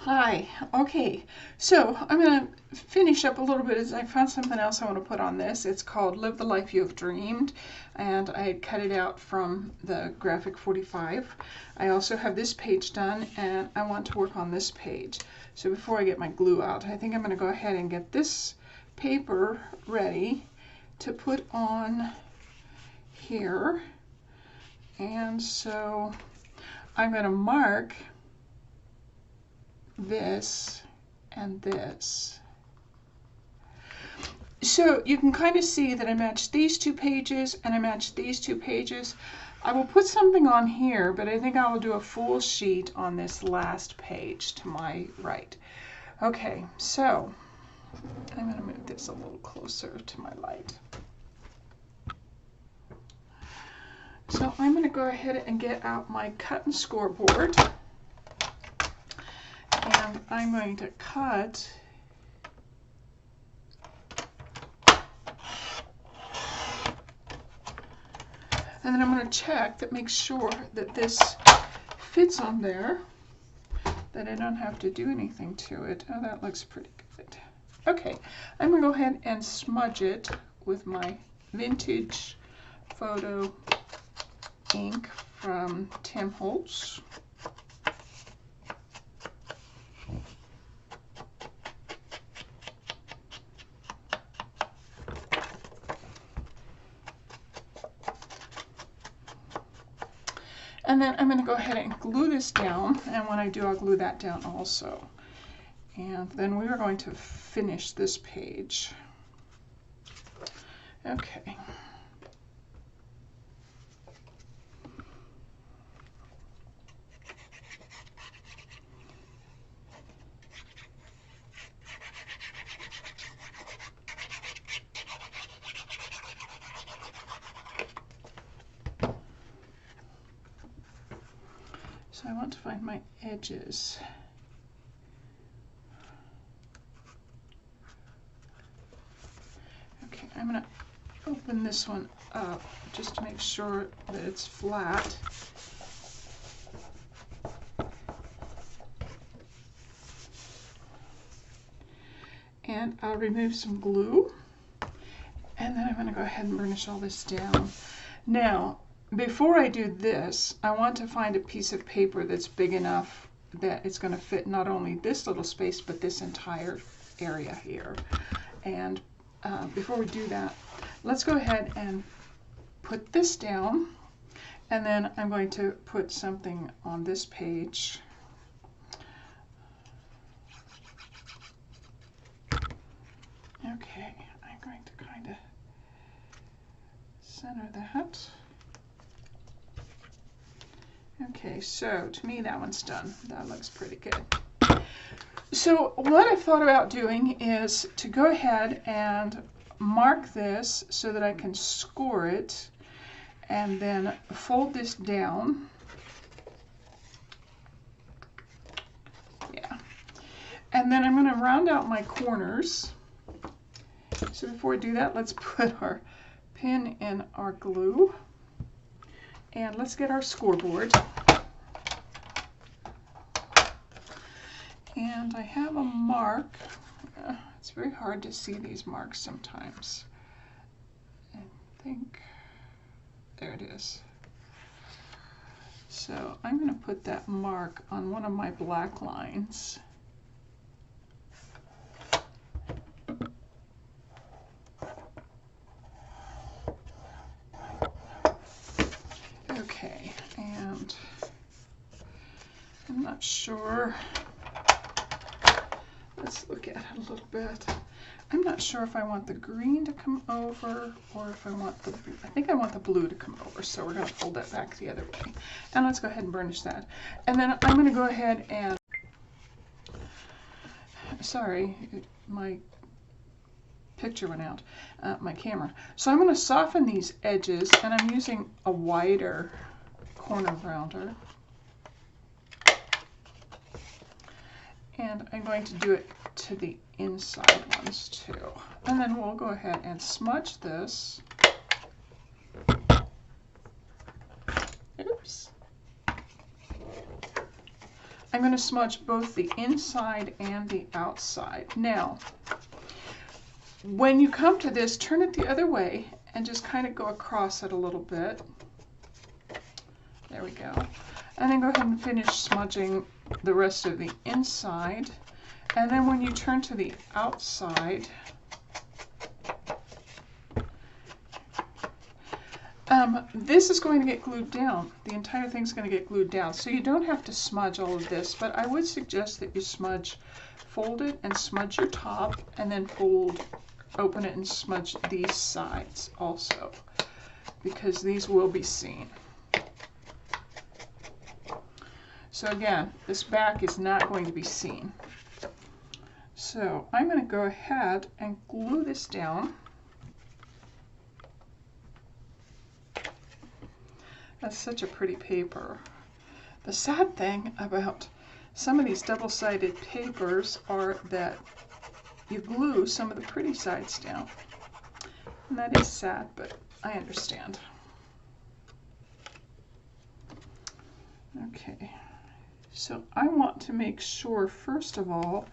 Hi. Okay, so I'm going to finish up a little bit as I found something else I want to put on this. It's called Live the Life You Have Dreamed, and I cut it out from the Graphic 45. I also have this page done, and I want to work on this page. So before I get my glue out, I think I'm going to go ahead and get this paper ready to put on here. And so I'm going to mark this and this. So you can kind of see that I matched these two pages and I matched these two pages. I will put something on here, but I think I will do a full sheet on this last page to my right. Okay, so I'm going to move this a little closer to my light. So I'm going to go ahead and get out my cut and score board. And I'm going to cut and then I'm going to check that, make sure that this fits on there, that I don't have to do anything to it. Oh, that looks pretty good. Okay, I'm going to go ahead and smudge it with my vintage photo ink from Tim Holtz. And then I'm going to go ahead and glue this down, and when I do, I'll glue that down also. And then we are going to finish this page. Okay. So I want to find my edges. Okay, I'm going to open this one up just to make sure that it's flat. And I'll remove some glue. And then I'm going to go ahead and burnish all this down. Now, before I do this, I want to find a piece of paper that's big enough that it's going to fit not only this little space, but this entire area here. And before we do that, let's go ahead and put this down. And then I'm going to put something on this page. Okay, I'm going to kind of center that. Okay, so to me that one's done. That looks pretty good. So what I've thought about doing is to go ahead and mark this so that I can score it, and then fold this down. Yeah. And then I'm going to round out my corners. So before we do that, let's put our pin in our glue. And let's get our scoreboard. And I have a mark. It's very hard to see these marks sometimes. I think, there it is. So I'm going to put that mark on one of my black lines. Okay, and I'm not sure. Let's look at it a little bit. I'm not sure if I want the green to come over or if I want the, I think I want the blue to come over. So we're going to fold that back the other way. And let's go ahead and burnish that. And then I'm going to go ahead and, sorry, my picture went out, my camera. So I'm going to soften these edges, and I'm using a wider corner rounder. And I'm going to do it to the inside ones too. And then we'll go ahead and smudge this. Oops. I'm going to smudge both the inside and the outside. Now, when you come to this, turn it the other way and just kind of go across it a little bit. There we go. And then go ahead and finish smudging the rest of the inside. And then when you turn to the outside, this is going to get glued down. The entire thing's going to get glued down. So you don't have to smudge all of this, but I would suggest that you smudge, fold it and smudge your top, and then fold, open it and smudge these sides also, because these will be seen. So again, this back is not going to be seen. So I'm going to go ahead and glue this down. That's such a pretty paper. The sad thing about some of these double-sided papers are that you glue some of the pretty sides down. And that is sad, but I understand. Okay, so I want to make sure, first of all,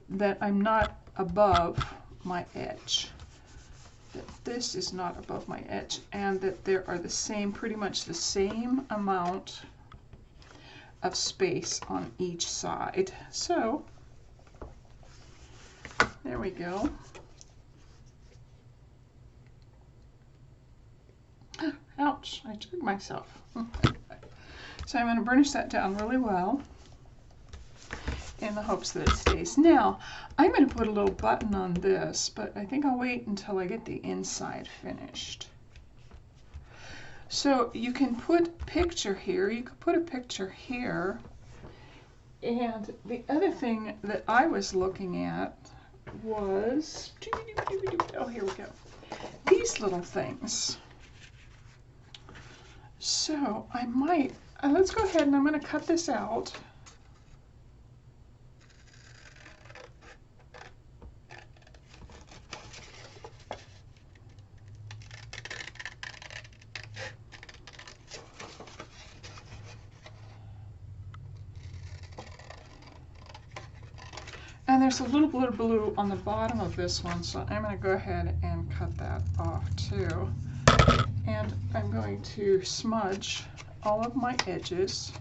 that I'm not above my edge. That this is not above my edge, and that there are the same, pretty much the same amount of space on each side. So there we go. Ouch, I took myself. So I'm going to burnish that down really well in the hopes that it stays. Now, I'm going to put a little button on this, but I think I'll wait until I get the inside finished. So you can put picture here, you could put a picture here, and the other thing that I was looking at was, oh, here we go, these little things. So I might, let's go ahead and I'm going to cut this out. And there's a little bit of blue on the bottom of this one, so I'm going to go ahead and cut that off too. And I'm going to smudge all of my edges.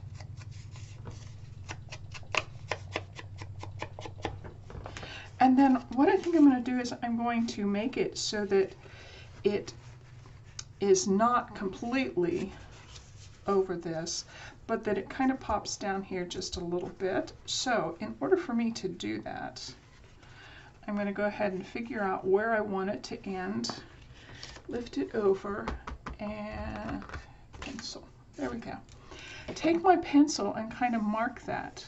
And then what I think I'm going to do is I'm going to make it so that it is not completely over this, but that it kind of pops down here just a little bit. So in order for me to do that, I'm going to go ahead and figure out where I want it to end, lift it over, and pencil. There we go. Take my pencil and kind of mark that.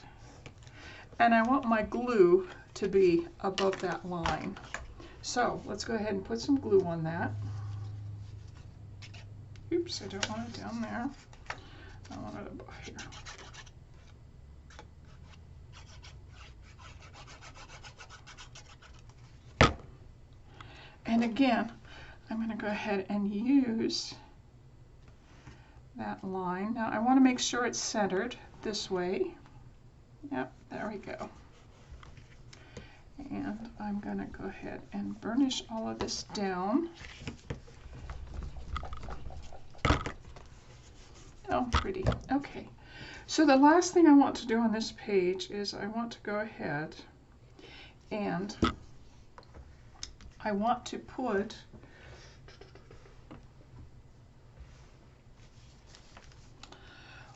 And I want my glue to be above that line. So let's go ahead and put some glue on that. Oops, I don't want it down there. I want it above here. And again, I'm going to go ahead and use that line. Now I want to make sure it's centered this way. Yep, there we go. And I'm going to go ahead and burnish all of this down. Oh, pretty. Okay. So the last thing I want to do on this page is I want to go ahead and I want to put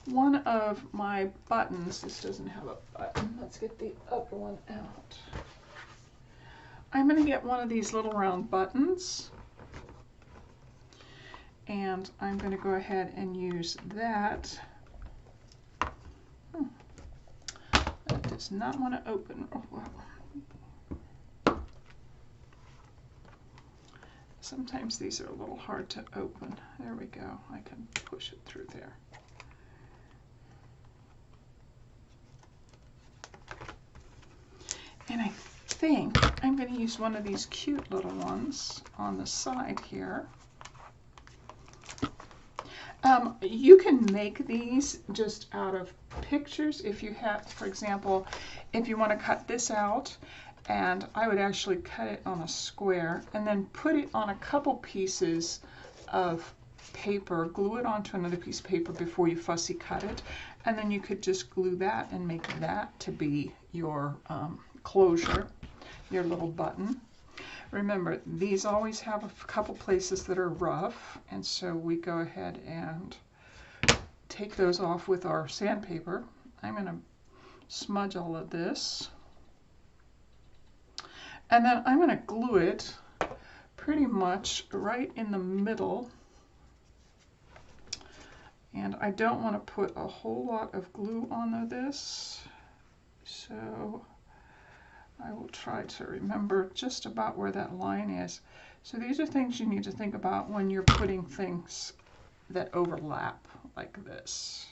one of my buttons. This doesn't have a button. Let's get the upper one out. I'm going to get one of these little round buttons, and I'm going to go ahead and use that. That does not want to open real well. Sometimes these are a little hard to open. There we go. I can push it through there. And I think I'm going to use one of these cute little ones on the side here. You can make these just out of pictures, if you have, for example, if you want to cut this out, and I would actually cut it on a square and then put it on a couple pieces of paper, glue it onto another piece of paper before you fussy cut it, and then you could just glue that and make that to be your closure, your little button. Remember, these always have a couple places that are rough, and so we go ahead and take those off with our sandpaper. I'm going to smudge all of this, and then I'm going to glue it pretty much right in the middle. And I don't want to put a whole lot of glue on this, so I will try to remember just about where that line is. So these are things you need to think about when you're putting things that overlap like this.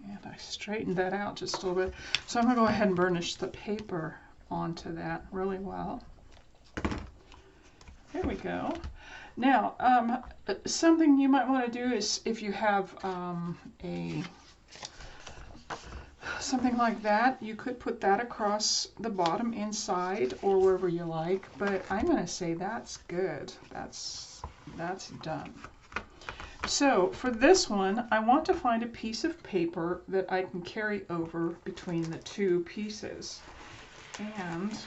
And I straightened that out just a little bit. So I'm going to go ahead and burnish the paper onto that really well. There we go. Now, something you might want to do is, if you have something like that, you could put that across the bottom inside or wherever you like, but I'm going to say that's good. That's done. So for this one, I want to find a piece of paper that I can carry over between the two pieces. And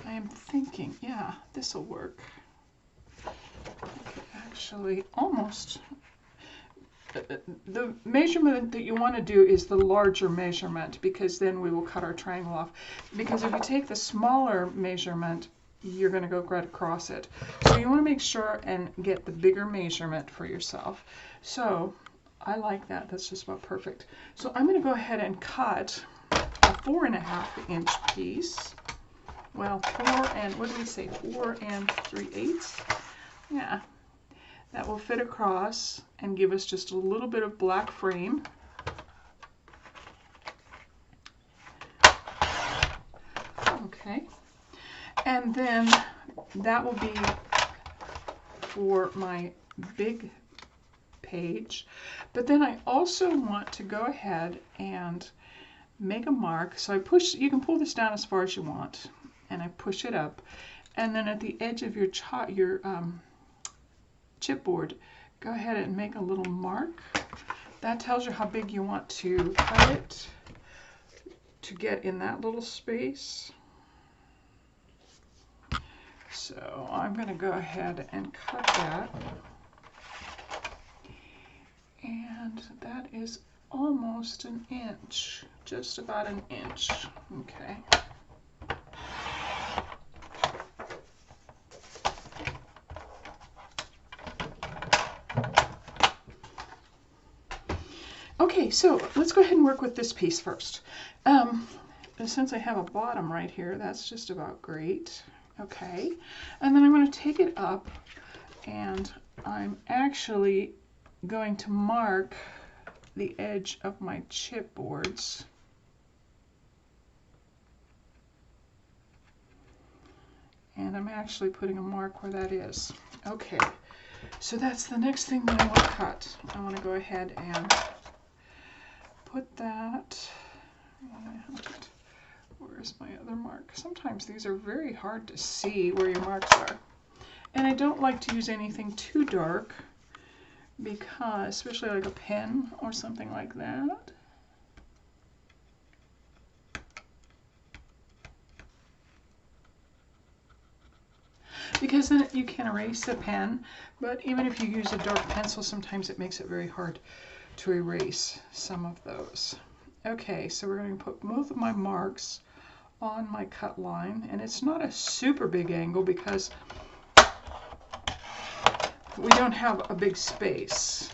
I am thinking, yeah, this will work. Actually, almost. The measurement that you want to do is the larger measurement, because then we will cut our triangle off. Because if you take the smaller measurement, you're going to go right across it. So you want to make sure and get the bigger measurement for yourself. So I like that. That's just about perfect. So I'm going to go ahead and cut a 4.5 inch piece. Well, 4 and, what do we say, 4 3/8? Yeah, that will fit across and give us just a little bit of black frame. Okay, and then that will be for my big page. But then I also want to go ahead and make a mark. So I push, you can pull this down as far as you want, and I push it up, and then at the edge of your chipboard, go ahead and make a little mark. That tells you how big you want to cut it to get in that little space. So I'm going to go ahead and cut that, and that is almost an inch, just about an inch. Okay. Okay, so let's go ahead and work with this piece first. Since I have a bottom right here, that's just about great. Okay, and then I'm going to take it up, and I'm actually going to mark the edge of my chipboards. And I'm actually putting a mark where that is. Okay, so that's the next thing that I want to cut. I want to go ahead and put that, where's my other mark? Sometimes these are very hard to see where your marks are. And I don't like to use anything too dark, because, especially like a pen or something like that. Because then you can erase the pen, but even if you use a dark pencil, sometimes it makes it very hard to erase some of those. Okay, so we're going to put both of my marks on my cut line, and it's not a super big angle because we don't have a big space.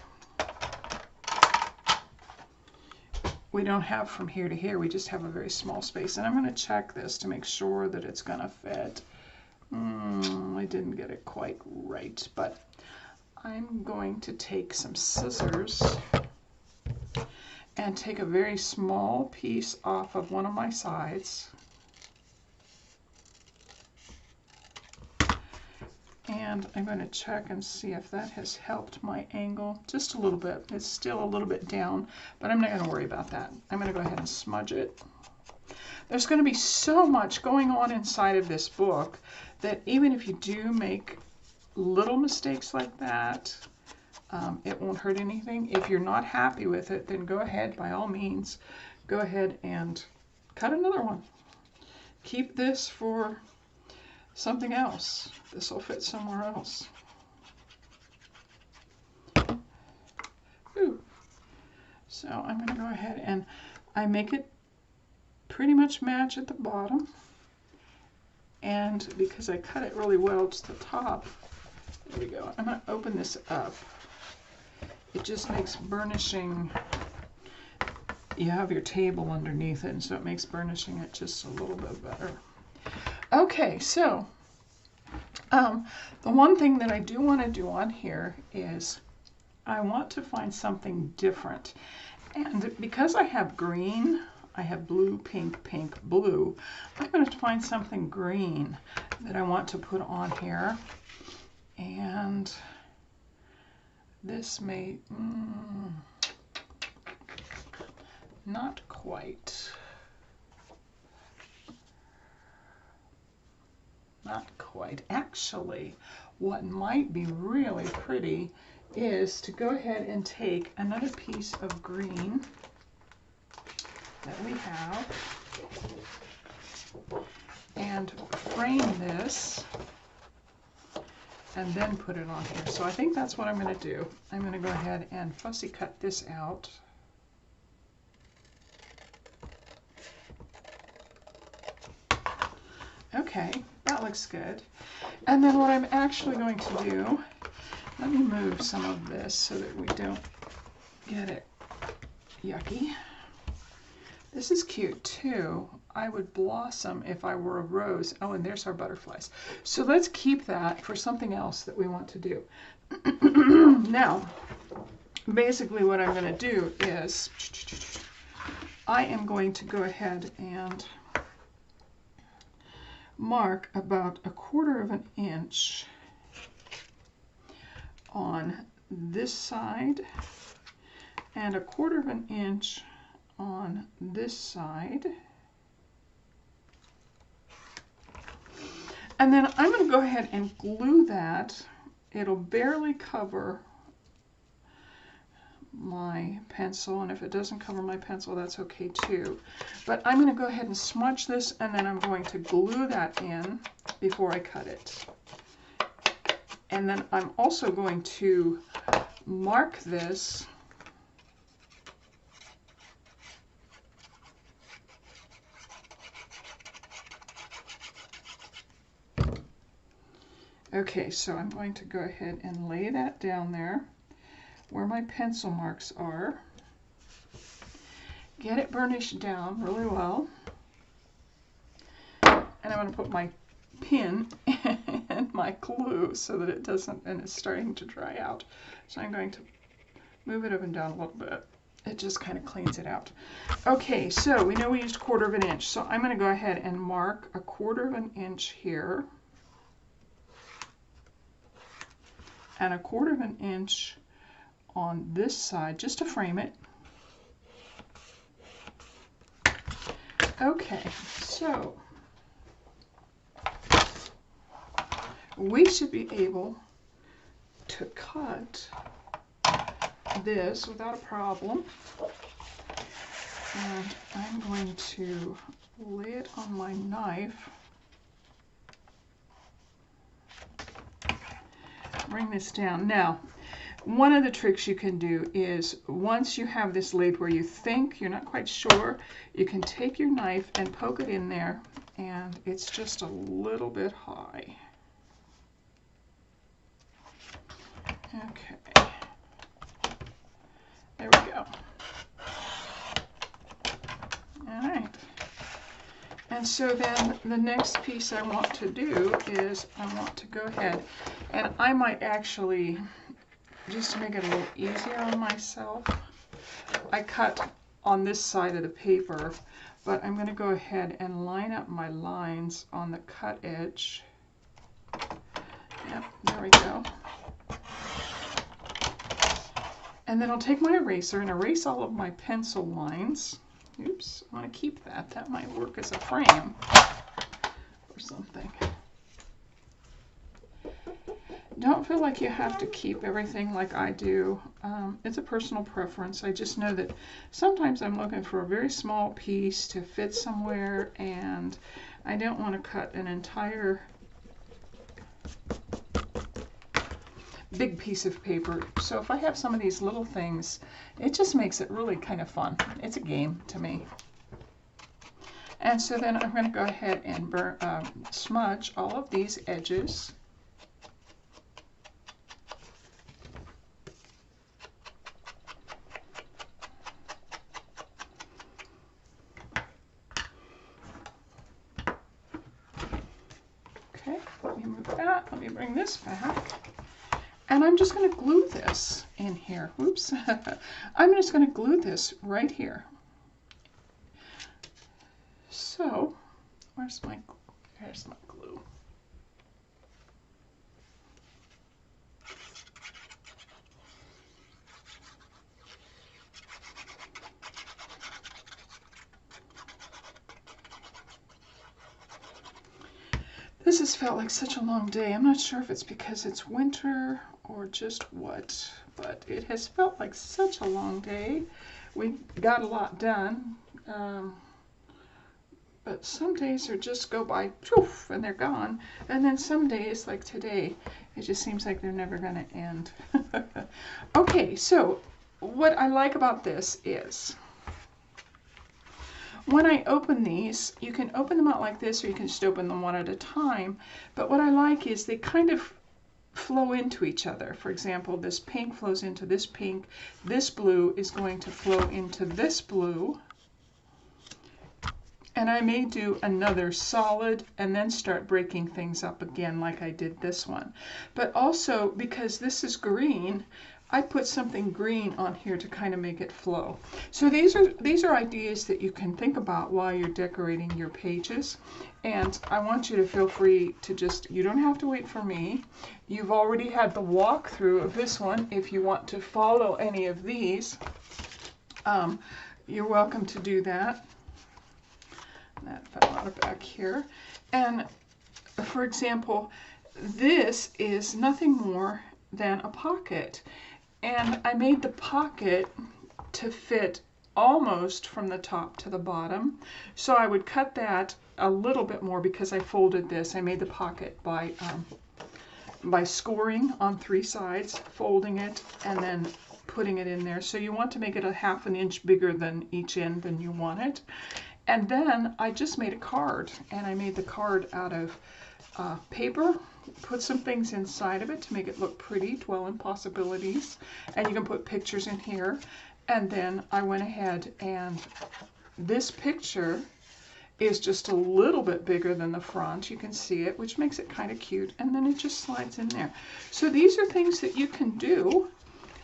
We don't have from here to here, we just have a very small space. And I'm going to check this to make sure that it's going to fit. I didn't get it quite right, but I'm going to take some scissors and take a very small piece off of one of my sides. And I'm going to check and see if that has helped my angle just a little bit. It's still a little bit down, but I'm not going to worry about that. I'm going to go ahead and smudge it. There's going to be so much going on inside of this book that even if you do make little mistakes like that, it won't hurt anything. If you're not happy with it, then go ahead, by all means, go ahead and cut another one. Keep this for something else. This will fit somewhere else. Ooh. So I'm going to go ahead and I make it pretty much match at the bottom. And because I cut it really well to the top, there we go. I'm going to open this up. It just makes burnishing, you have your table underneath it, and so it makes burnishing it just a little bit better. Okay, so the one thing that I do want to do on here is I want to find something different. And because I have green, I have blue, pink, pink, blue, I'm going to find something green that I want to put on here. And this may, not quite. Not quite. Actually, what might be really pretty is to go ahead and take another piece of green that we have and frame this and then put it on here. So I think that's what I'm going to do. I'm going to go ahead and fussy cut this out. Okay, that looks good. And then what I'm actually going to do, let me move some of this so that we don't get it yucky. This is cute too. I would blossom if I were a rose. Oh, and there's our butterflies. So let's keep that for something else that we want to do. Now, basically what I'm going to do is I am going to go ahead and mark about 1/4 of an inch on this side and 1/4 of an inch on this side. And then I'm going to go ahead and glue that. It'll barely cover my pencil, and if it doesn't cover my pencil, that's okay too. But I'm going to go ahead and smudge this, and then I'm going to glue that in before I cut it. And then I'm also going to mark this . Okay, so I'm going to go ahead and lay that down there where my pencil marks are. Get it burnished down really well. And I'm going to put my pin and my glue so that it doesn't, and it's starting to dry out. So I'm going to move it up and down a little bit. It just kind of cleans it out. Okay, so we know we used 1/4 of an inch. So I'm going to go ahead and mark 1/4 of an inch here. And 1/4 of an inch on this side, just to frame it. Okay, so we should be able to cut this without a problem. And I'm going to lay it on my knife. Bring this down. Now, one of the tricks you can do is once you have this laid where you think you're not quite sure, you can take your knife and poke it in there, and it's just a little bit high. Okay. There we go. All right. And so then the next piece I want to do is I want to go ahead, and I might actually, just to make it a little easier on myself, I cut on this side of the paper, but I'm going to go ahead and line up my lines on the cut edge. Yep, there we go. And then I'll take my eraser and erase all of my pencil lines. Oops, I want to keep that. That might work as a frame or something. Don't feel like you have to keep everything like I do. It's a personal preference. I just know that sometimes I'm looking for a very small piece to fit somewhere, and I don't want to cut an entire big piece of paper. So if I have some of these little things, it just makes it really kind of fun. It's a game to me. And so then I'm going to go ahead and smudge all of these edges. Okay, let me move that. Let me bring this back. And I'm just going to glue this in here. Oops. I'm just going to glue this right here. So, there's my glue. This has felt like such a long day. I'm not sure if it's because it's winter or just what, but it has felt like such a long day. We got a lot done, but some days are just go by, poof, and they're gone. And then some days, like today, it just seems like they're never going to end. Okay, so what I like about this is when I open these, you can open them out like this, or you can just open them one at a time. But what I like is they kind of flow into each other. For example, this pink flows into this pink. This blue is going to flow into this blue. And I may do another solid and then start breaking things up again like I did this one. But also, because this is green, I put something green on here to kind of make it flow. So these are ideas that you can think about while you're decorating your pages. And I want you to feel free to just, you don't have to wait for me. You've already had the walkthrough of this one. If you want to follow any of these, you're welcome to do that. That fell out of back here. And for example, this is nothing more than a pocket. And I made the pocket to fit almost from the top to the bottom. So I would cut that a little bit more because I folded this. I made the pocket by scoring on 3 sides, folding it, and then putting it in there. So you want to make it a 1/2 inch bigger than each end than you want it. And then I just made a card, and I made the card out of paper, put some things inside of it to make it look pretty, dwell in possibilities, and you can put pictures in here. And then I went ahead, and this picture is just a little bit bigger than the front. You can see it, which makes it kind of cute, and then it just slides in there. So these are things that you can do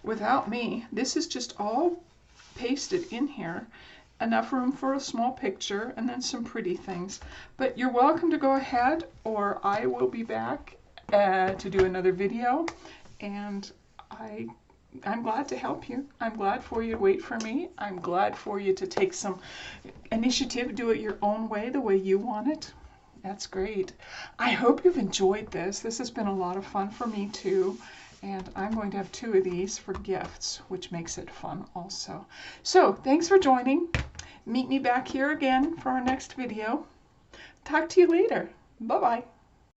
without me. This is just all pasted in here. Enough room for a small picture and then some pretty things. But you're welcome to go ahead, or I will be back to do another video, and I'm glad to help you. I'm glad for you to wait for me. I'm glad for you to take some initiative, do it your own way, the way you want it. That's great. I hope you've enjoyed this. This has been a lot of fun for me too. And I'm going to have 2 of these for gifts, which makes it fun also. So thanks for joining. Meet me back here again for our next video. Talk to you later. Bye-bye.